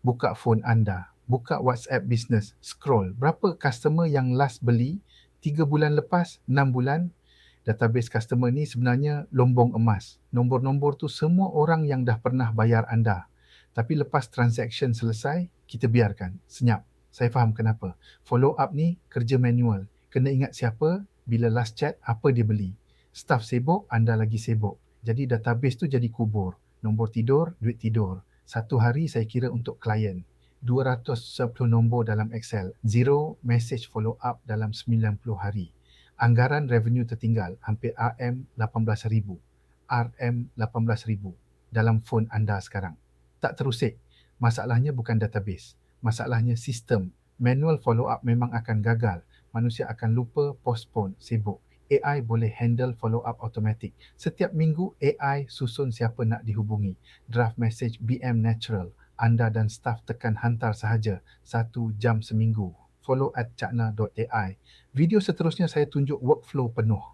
buka phone anda, buka WhatsApp Business, scroll. Berapa customer yang last beli 3 bulan lepas, 6 bulan? Database customer ni sebenarnya lombong emas. Nombor-nombor tu semua orang yang dah pernah bayar anda. Tapi lepas transaction selesai, kita biarkan. Senyap. Saya faham kenapa. Follow up ni kerja manual. Kena ingat siapa, bila last chat, apa dia beli. Staff sibuk, anda lagi sibuk. Jadi database tu jadi kubur. Nombor tidur, duit tidur. Satu hari saya kira untuk klien. 210 nombor dalam Excel. Zero message follow up dalam 90 hari. Anggaran revenue tertinggal hampir RM18,000. RM18,000 dalam phone anda sekarang. Tak terusik. Masalahnya bukan database. Masalahnya sistem. Manual follow up memang akan gagal. Manusia akan lupa, postpone, sibuk. AI boleh handle follow up automatic. Setiap minggu AI susun siapa nak dihubungi. Draft message BM natural. Anda dan staf tekan hantar sahaja. 1 jam seminggu. Follow@cakna.ai. Video seterusnya saya tunjuk workflow penuh.